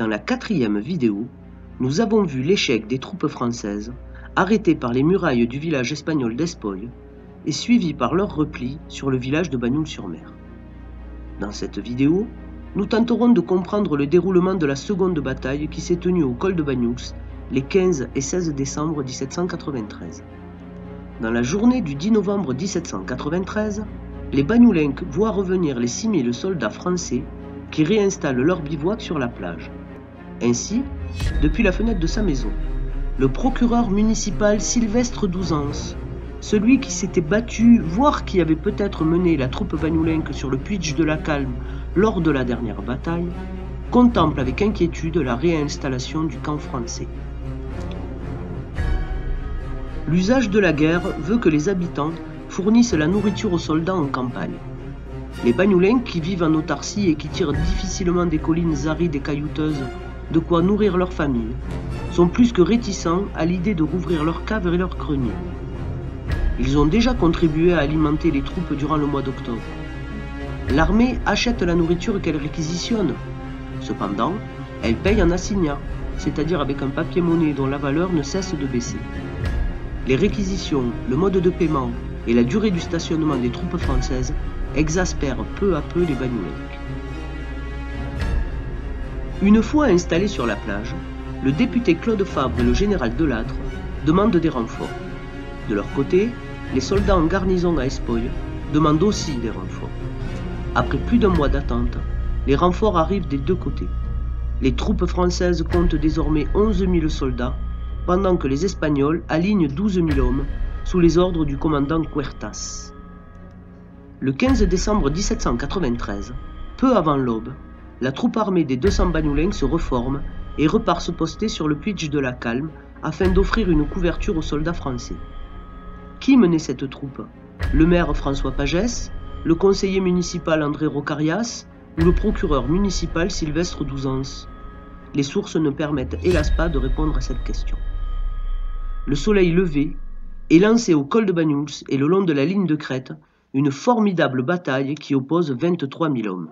Dans la 4e vidéo, nous avons vu l'échec des troupes françaises arrêtées par les murailles du village espagnol d'Espoy et suivies par leur repli sur le village de Bagnoul-sur-Mer. Dans cette vidéo, nous tenterons de comprendre le déroulement de la seconde bataille qui s'est tenue au col de Banyuls les 15 et 16 décembre 1793. Dans la journée du 10 novembre 1793, les Bagnoulencs voient revenir les 6000 soldats français qui réinstallent leur bivouac sur la plage. Ainsi, depuis la fenêtre de sa maison, le procureur municipal Sylvestre Douzans, celui qui s'était battu, voire qui avait peut-être mené la troupe bagnoulenque sur le puits de la Calme lors de la dernière bataille, contemple avec inquiétude la réinstallation du camp français. L'usage de la guerre veut que les habitants fournissent la nourriture aux soldats en campagne. Les Bagnoulencs qui vivent en autarcie et qui tirent difficilement des collines arides et caillouteuses de quoi nourrir leur famille, sont plus que réticents à l'idée de rouvrir leurs caves et leurs greniers. Ils ont déjà contribué à alimenter les troupes durant le mois d'octobre. L'armée achète la nourriture qu'elle réquisitionne. Cependant, elle paye en assignat, c'est-à-dire avec un papier-monnaie dont la valeur ne cesse de baisser. Les réquisitions, le mode de paiement et la durée du stationnement des troupes françaises exaspèrent peu à peu les Bagnoulencs. Une fois installés sur la plage, le député Claude Fabre et le général Delattre demandent des renforts. De leur côté, les soldats en garnison à Espoy demandent aussi des renforts. Après plus d'un mois d'attente, les renforts arrivent des deux côtés. Les troupes françaises comptent désormais 11 000 soldats, pendant que les Espagnols alignent 12 000 hommes sous les ordres du commandant Huertas. Le 15 décembre 1793, peu avant l'aube, la troupe armée des 200 Bagnoulencs se reforme et repart se poster sur le puits de la Calme afin d'offrir une couverture aux soldats français. Qui menait cette troupe? Le maire François Pagès, le conseiller municipal André Rocarias ou le procureur municipal Sylvestre Douzans? Les sources ne permettent hélas pas de répondre à cette question. Le soleil levé est lancé au col de Banyuls et le long de la ligne de crête une formidable bataille qui oppose 23 000 hommes.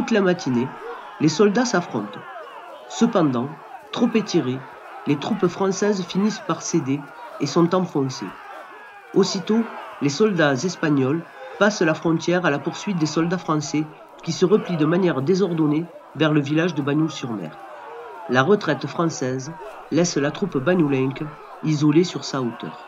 Toute la matinée, les soldats s'affrontent. Cependant, trop étirés, les troupes françaises finissent par céder et sont enfoncées. Aussitôt, les soldats espagnols passent la frontière à la poursuite des soldats français qui se replient de manière désordonnée vers le village de Bagnoul-sur-Mer. La retraite française laisse la troupe bagnoulenque isolée sur sa hauteur.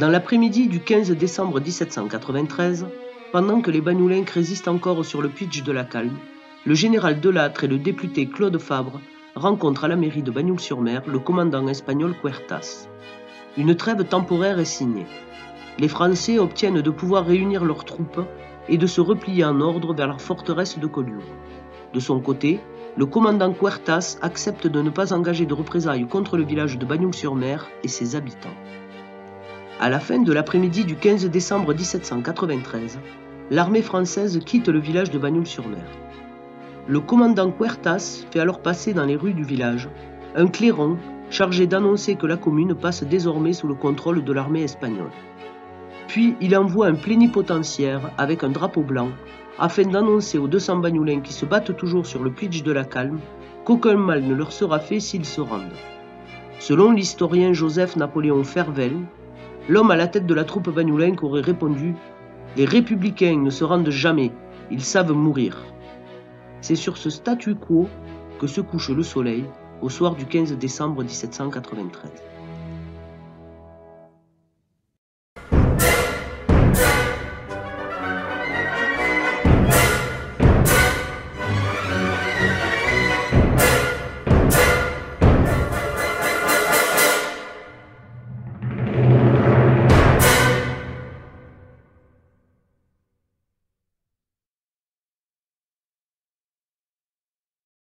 Dans l'après-midi du 15 décembre 1793, pendant que les Bagnoulencs résistent encore sur le puits de la Calme, le général Delattre et le député Claude Fabre rencontrent à la mairie de Bagnoul-sur-Mer le commandant espagnol Huertas. Une trêve temporaire est signée. Les Français obtiennent de pouvoir réunir leurs troupes et de se replier en ordre vers leur forteresse de Collioure. De son côté, le commandant Huertas accepte de ne pas engager de représailles contre le village de Bagnoul-sur-Mer et ses habitants. À la fin de l'après-midi du 15 décembre 1793, l'armée française quitte le village de Bagnoul-sur-Mer. Le commandant Huertas fait alors passer dans les rues du village un clairon chargé d'annoncer que la commune passe désormais sous le contrôle de l'armée espagnole. Puis il envoie un plénipotentiaire avec un drapeau blanc afin d'annoncer aux 200 Bagnoulins qui se battent toujours sur le Puig de la Calme qu'aucun mal ne leur sera fait s'ils se rendent. Selon l'historien Joseph-Napoléon Fervel, l'homme à la tête de la troupe bagnolinque aurait répondu « Les républicains ne se rendent jamais, ils savent mourir ». C'est sur ce statu quo que se couche le soleil au soir du 15 décembre 1793.